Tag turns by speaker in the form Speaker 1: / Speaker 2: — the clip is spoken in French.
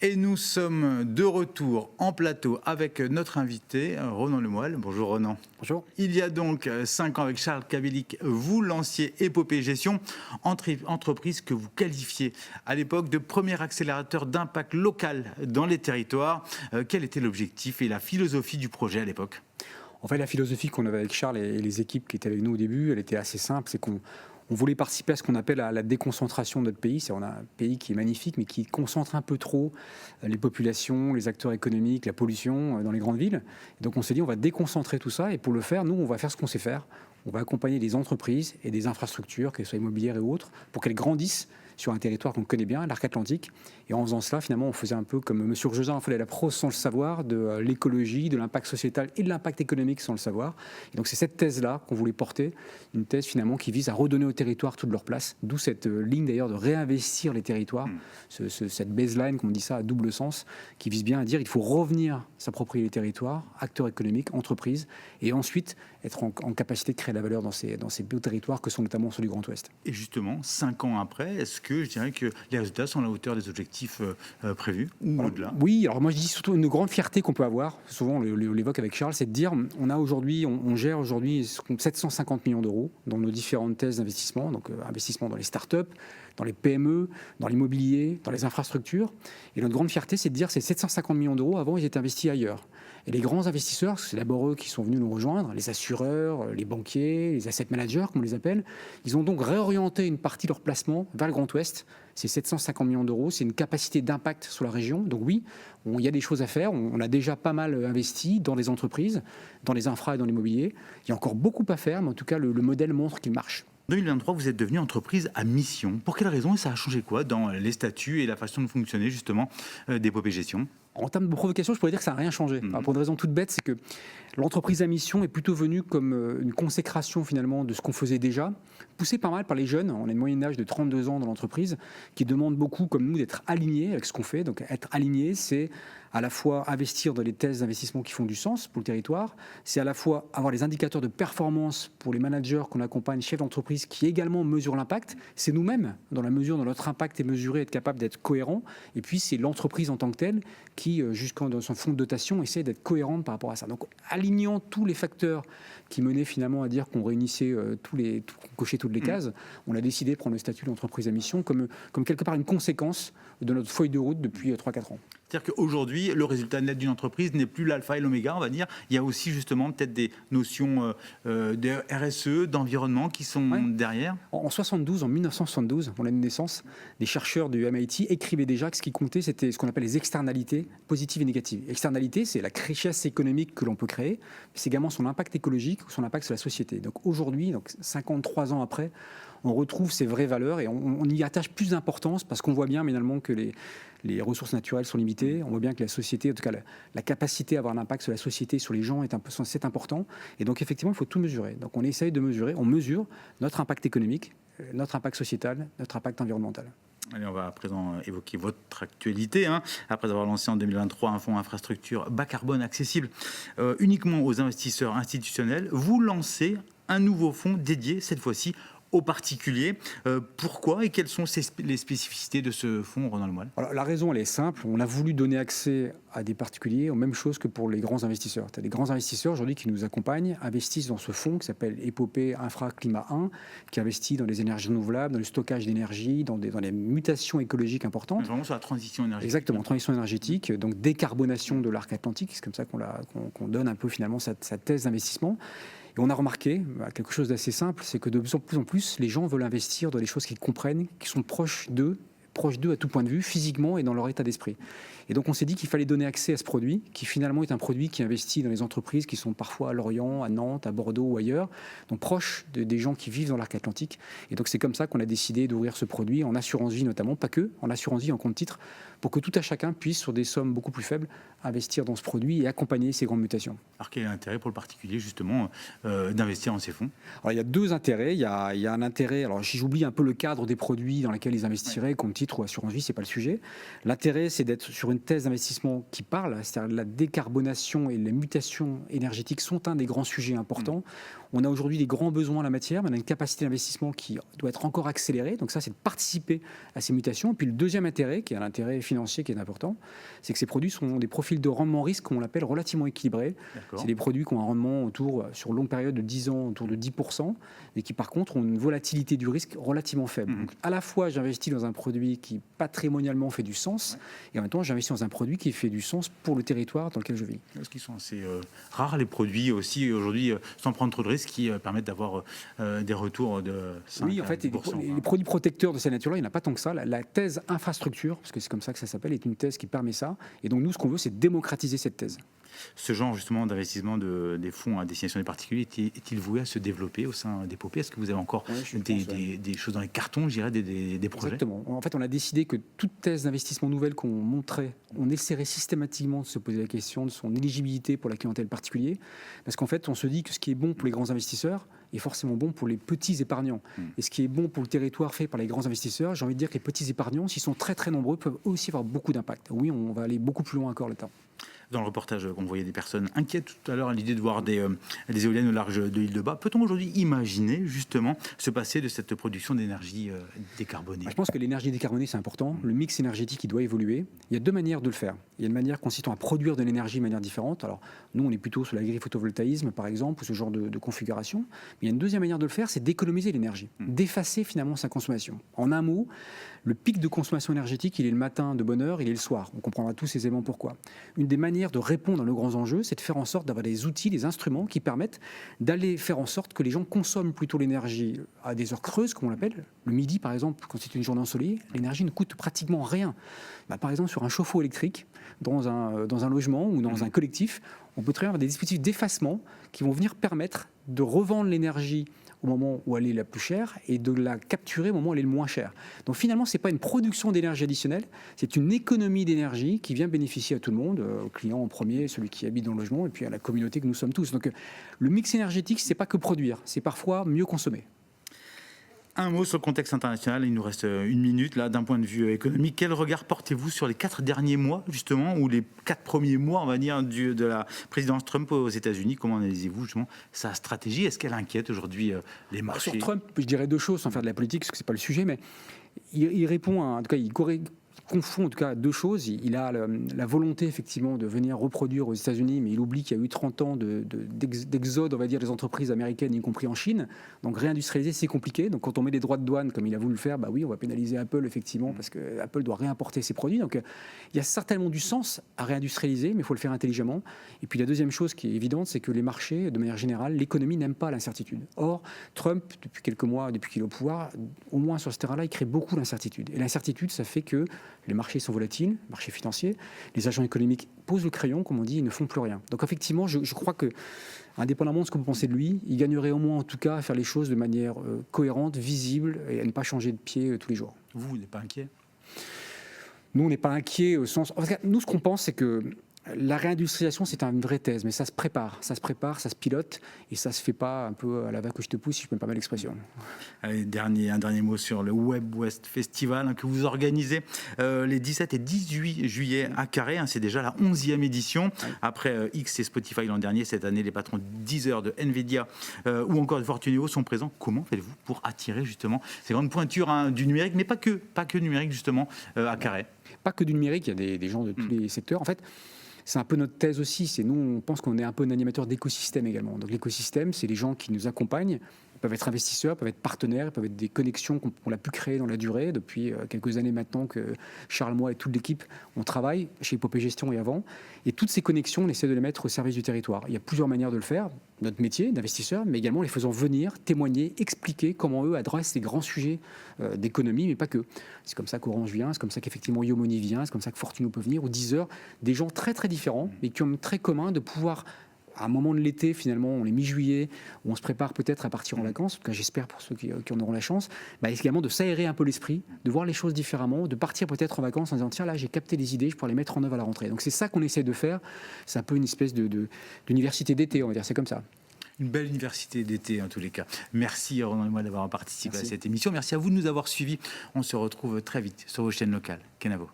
Speaker 1: Et nous sommes de retour en plateau avec notre invité, Ronan Lemoyle. Bonjour Ronan.
Speaker 2: Bonjour.
Speaker 1: Il y a donc 5 ans avec Charles Cavelic, vous lanciez Epopée Gestion, entreprise que vous qualifiez à l'époque de premier accélérateur d'impact local dans les territoires. Quel était l'objectif et la philosophie du projet à l'époque ?
Speaker 2: En fait, la philosophie qu'on avait avec Charles et les équipes qui étaient avec nous au début, elle était assez simple, c'est qu'on voulait participer à ce qu'on appelle la déconcentration de notre pays. On a un pays qui est magnifique, mais qui concentre un peu trop les populations, les acteurs économiques, la pollution dans les grandes villes. Et donc on s'est dit, on va déconcentrer tout ça, et pour le faire, nous, on va faire ce qu'on sait faire. On va accompagner des entreprises et des infrastructures, qu'elles soient immobilières et autres, pour qu'elles grandissent sur un territoire qu'on connaît bien, l'arc atlantique. Et en faisant cela, finalement, on faisait un peu comme M. Urgezin, on faisait la prose sans le savoir, de l'écologie, de l'impact sociétal et de l'impact économique sans le savoir. Et donc c'est cette thèse-là qu'on voulait porter, une thèse finalement qui vise à redonner aux territoires toute leur place, d'où cette ligne d'ailleurs de réinvestir les territoires, cette baseline, comme on dit ça, à double sens, qui vise bien à dire il faut revenir s'approprier les territoires, acteurs économiques, entreprises, et ensuite être en capacité de créer de la valeur dans ces beaux territoires que sont notamment ceux du Grand Ouest.
Speaker 1: Et justement, 5 ans après, est-ce que je dirais que les résultats sont à la hauteur des objectifs prévus ou au-delà ?
Speaker 2: Oui, alors moi je dis surtout une grande fierté qu'on peut avoir, souvent on l'évoque avec Charles, c'est de dire on gère aujourd'hui 750 millions d'euros dans nos différentes thèses d'investissement, donc investissement dans les startups, dans les PME, dans l'immobilier, dans les infrastructures. Et notre grande fierté, c'est de dire ces 750 millions d'euros, avant ils étaient investis ailleurs. Et les grands investisseurs, c'est d'abord eux qui sont venus nous rejoindre, les assureurs, les banquiers, les asset managers, comme on les appelle, ils ont donc réorienté une partie de leur placement vers le Grand Ouest. C'est 750 millions d'euros, c'est une capacité d'impact sur la région. Donc oui, il y a des choses à faire. On a déjà pas mal investi dans les entreprises, dans les infras et dans l'immobilier. Il y a encore beaucoup à faire, mais en tout cas, le modèle montre qu'il marche.
Speaker 1: En 2023, vous êtes devenu entreprise à mission. Pour quelle raison et ça a changé quoi dans les statuts et la façon de fonctionner justement d'Epopée Gestion ?
Speaker 2: En termes de provocation, je pourrais dire que ça n'a rien changé. Alors, pour une raison toute bête, c'est que l'entreprise à mission est plutôt venue comme une consécration finalement de ce qu'on faisait déjà, poussée pas mal par les jeunes. On a une moyenne d'âge de 32 ans dans l'entreprise, qui demandent beaucoup, comme nous, d'être alignés avec ce qu'on fait. Donc être aligné, c'est à la fois investir dans les thèses d'investissement qui font du sens pour le territoire, c'est à la fois avoir les indicateurs de performance pour les managers qu'on accompagne, chefs d'entreprise, qui également mesurent l'impact. C'est nous-mêmes, dans la mesure dont notre impact est mesuré, être capable d'être cohérent. Et puis c'est l'entreprise en tant que telle qui, jusqu'en dans son fonds de dotation, essaie d'être cohérente par rapport à ça. Donc alignant tous les facteurs qui menaient finalement à dire qu'on réunissait qu'on cochait toutes les cases, on a décidé de prendre le statut d'entreprise à mission comme quelque part une conséquence de notre feuille de route depuis 3-4 ans.
Speaker 1: C'est-à-dire qu'aujourd'hui, le résultat net d'une entreprise n'est plus l'alpha et l'oméga, on va dire. Il y a aussi justement peut-être des notions de RSE, d'environnement qui sont derrière.
Speaker 2: En 1972, mon année de naissance, les chercheurs du MIT écrivaient déjà que ce qui comptait, c'était ce qu'on appelle les externalités positives et négatives. Externalité, c'est la richesse économique que l'on peut créer, c'est également son impact écologique ou son impact sur la société. Donc aujourd'hui, 53 ans après, on retrouve ces vraies valeurs et on y attache plus d'importance parce qu'on voit bien finalement que les ressources naturelles sont limitées. On voit bien que la société, en tout cas la capacité à avoir un impact sur la société, sur les gens, c'est important. Et donc effectivement, il faut tout mesurer. Donc on essaye de mesurer, on mesure notre impact économique, notre impact sociétal, notre impact environnemental.
Speaker 1: Allez, on va à présent évoquer votre actualité. Après avoir lancé en 2023 un fonds infrastructure bas carbone accessible uniquement aux investisseurs institutionnels, vous lancez un nouveau fonds dédié, cette fois-ci, aux particuliers. Pourquoi et quelles sont les spécificités de ce fonds, Ronan Lemoyle ?
Speaker 2: Alors, la raison, elle est simple. On a voulu donner accès à des particuliers aux mêmes choses que pour les grands investisseurs. Les grands investisseurs, aujourd'hui, qui nous accompagnent, investissent dans ce fonds qui s'appelle Epopée Infra Climat 1, qui investit dans les énergies renouvelables, dans le stockage d'énergie, dans les mutations écologiques importantes.
Speaker 1: Vraiment sur la transition énergétique.
Speaker 2: Exactement, transition énergétique, donc décarbonation de l'arc atlantique. C'est comme ça qu'on donne un peu finalement sa thèse d'investissement. Et on a remarqué quelque chose d'assez simple, c'est que de plus en plus, les gens veulent investir dans des choses qu'ils comprennent, qui sont proches d'eux à tout point de vue, physiquement et dans leur état d'esprit. Et donc on s'est dit qu'il fallait donner accès à ce produit, qui finalement est un produit qui investit dans les entreprises qui sont parfois à Lorient, à Nantes, à Bordeaux ou ailleurs, donc proches des gens qui vivent dans l'arc atlantique. Et donc c'est comme ça qu'on a décidé d'ouvrir ce produit en assurance vie notamment, pas que, en assurance vie, en compte titre, pour que tout à chacun puisse, sur des sommes beaucoup plus faibles, investir dans ce produit et accompagner ces grandes mutations.
Speaker 1: Alors quel est l'intérêt pour le particulier justement d'investir dans ces fonds ?
Speaker 2: Alors il y a deux intérêts. Il y a un intérêt, alors si j'oublie un peu le cadre des produits dans lesquels ils investiraient, compte titre titre ou assurance vie, c'est pas le sujet. L'intérêt, c'est d'être sur une thèse d'investissement qui parle, c'est-à-dire la décarbonation et la mutation énergétique sont un des grands sujets importants. On a aujourd'hui des grands besoins en la matière, mais on a une capacité d'investissement qui doit être encore accélérée. Donc ça, c'est de participer à ces mutations. Et puis le deuxième intérêt, qui est l'intérêt financier qui est important, c'est que ces produits sont des profils de rendement-risque qu'on appelle relativement équilibrés. C'est des produits qui ont un rendement sur longue période de 10 ans, autour de 10%, et qui par contre ont une volatilité du risque relativement faible. Donc à la fois, j'investis dans un produit qui patrimonialement fait du sens, et en même temps, j'investis dans un produit qui fait du sens pour le territoire dans lequel je vis.
Speaker 1: Parce qu'ils sont assez rares, les produits aussi, aujourd'hui, sans prendre trop de risques, qui permettent d'avoir des retours de 5
Speaker 2: Oui, en fait, les produits protecteurs de cette nature-là, il n'y en a pas tant que ça. La thèse infrastructure, parce que c'est comme ça que ça s'appelle, est une thèse qui permet ça. Et donc, nous, ce qu'on veut, c'est démocratiser cette thèse.
Speaker 1: Ce genre justement d'investissement des fonds à destination des particuliers est-il voué à se développer au sein d'Épopée? Est-ce que vous avez encore des choses dans les cartons, je dirais, des projets?
Speaker 2: Exactement. En fait, on a décidé que toute thèse d'investissement nouvelle qu'on montrait, on essaierait systématiquement de se poser la question de son éligibilité pour la clientèle particulière. Parce qu'en fait, on se dit que ce qui est bon pour les grands investisseurs est forcément bon pour les petits épargnants. Et ce qui est bon pour le territoire fait par les grands investisseurs, j'ai envie de dire que les petits épargnants, s'ils sont très très nombreux, peuvent aussi avoir beaucoup d'impact. Oui, on va aller beaucoup plus loin encore le temps.
Speaker 1: Dans le reportage, on voyait des personnes inquiètes tout à l'heure à l'idée de voir des éoliennes au large de l'île de Bas. Peut-on aujourd'hui imaginer justement se passer de cette production d'énergie décarbonée?
Speaker 2: Je pense que l'énergie décarbonée, c'est important. Le mix énergétique, il doit évoluer. Il y a deux manières de le faire. Il y a une manière consistant à produire de l'énergie de manière différente. Alors, nous, on est plutôt sur la grille photovoltaïsme, par exemple, ou ce genre de configuration. Mais il y a une deuxième manière de le faire, c'est d'économiser l'énergie, d'effacer finalement sa consommation. En un mot, le pic de consommation énergétique, il est le matin de bonne heure, il est le soir. On comprendra tous aisément pourquoi. Une des manières de répondre à nos grands enjeux, c'est de faire en sorte d'avoir des outils, des instruments qui permettent d'aller faire en sorte que les gens consomment plutôt l'énergie à des heures creuses, comme on l'appelle. Le midi, par exemple, quand c'est une journée ensoleillée, l'énergie ne coûte pratiquement rien. Par exemple, sur un chauffe-eau électrique, dans un logement ou dans un collectif, on peut très bien avoir des dispositifs d'effacement qui vont venir permettre de revendre l'énergie au moment où elle est la plus chère et de la capturer au moment où elle est le moins chère. Donc finalement, ce n'est pas une production d'énergie additionnelle, c'est une économie d'énergie qui vient bénéficier à tout le monde, au client en premier, celui qui habite dans le logement, et puis à la communauté que nous sommes tous. Donc le mix énergétique, ce n'est pas que produire, c'est parfois mieux consommer.
Speaker 1: Un mot sur le contexte international, il nous reste une minute là, d'un point de vue économique. Quel regard portez-vous sur les 4 derniers mois justement, ou les 4 premiers mois, on va dire, de la présidence Trump aux États-Unis? Comment analysez-vous justement sa stratégie? Est-ce qu'elle inquiète aujourd'hui les marchés?
Speaker 2: Sur Trump, je dirais deux choses sans faire de la politique, parce que c'est pas le sujet, mais il répond en tout cas, il confond en tout cas deux choses. Il a la volonté effectivement de venir reproduire aux États-Unis, mais il oublie qu'il y a eu 30 ans d'exode, on va dire, des entreprises américaines, y compris en Chine. Donc réindustrialiser, c'est compliqué. Donc quand on met des droits de douane, comme il a voulu le faire, bah oui, on va pénaliser Apple effectivement, parce que Apple doit réimporter ses produits. Donc il y a certainement du sens à réindustrialiser, mais il faut le faire intelligemment. Et puis la deuxième chose qui est évidente, c'est que les marchés, de manière générale, l'économie n'aime pas l'incertitude. Or, Trump, depuis quelques mois, depuis qu'il est au pouvoir, au moins sur ce terrain-là, il crée beaucoup d'incertitude. Et l'incertitude, ça fait que les marchés sont volatiles, marchés financiers, les agents économiques posent le crayon, comme on dit, ils ne font plus rien. Donc effectivement, je crois que, indépendamment de ce que vous pensez de lui, il gagnerait au moins en tout cas à faire les choses de manière cohérente, visible, et à ne pas changer de pied tous les jours.
Speaker 1: Vous n'êtes pas inquiet?
Speaker 2: Nous, on n'est pas inquiet au sens... En fait, nous, ce qu'on pense, c'est que la réindustrialisation, c'est une vraie thèse, mais ça se prépare, ça se pilote, et ça se fait pas un peu à la va que je te pousse, si je peux me permettre l'expression.
Speaker 1: Allez, un dernier mot sur le Web West Festival que vous organisez les 17 et 18 juillet à Carré. C'est déjà la 11e édition. Après X et Spotify l'an dernier, cette année, les patrons de Deezer, de Nvidia ou encore de Fortuneo sont présents. Comment faites-vous pour attirer justement ces grandes pointures du numérique, mais pas que numérique justement à Carré?
Speaker 2: Pas que du numérique, il y a des gens de tous les secteurs. En fait, c'est un peu notre thèse aussi. C'est nous, on pense qu'on est un peu un animateur d'écosystème également. Donc l'écosystème, c'est les gens qui nous accompagnent. Ils peuvent être investisseurs, peuvent être partenaires, peuvent être des connexions qu'on a pu créer dans la durée depuis quelques années maintenant que Charles, moi et toute l'équipe, on travaille chez Épopée Gestion et avant. Et toutes ces connexions, on essaie de les mettre au service du territoire. Il y a plusieurs manières de le faire. Notre métier d'investisseur, mais également les faisant venir, témoigner, expliquer comment eux adressent les grands sujets d'économie, mais pas que. C'est comme ça qu'Orange vient, c'est comme ça qu'effectivement Yomoni vient, c'est comme ça que Fortuno peut venir, ou Deezer, des gens très très différents, mais qui ont très commun de pouvoir, à un moment de l'été, finalement, on est mi-juillet, où on se prépare peut-être à partir en vacances, en tout cas j'espère pour ceux qui en auront la chance, également de s'aérer un peu l'esprit, de voir les choses différemment, de partir peut-être en vacances en disant tiens là j'ai capté des idées, je pourrais les mettre en œuvre à la rentrée. Donc c'est ça qu'on essaie de faire, c'est un peu une espèce d'université d'été, on va dire, c'est comme ça.
Speaker 1: Une belle université d'été en tous les cas. Merci Ronan et moi d'avoir participé à cette émission. Merci à vous de nous avoir suivis. On se retrouve très vite sur vos chaînes locales. Kenavo.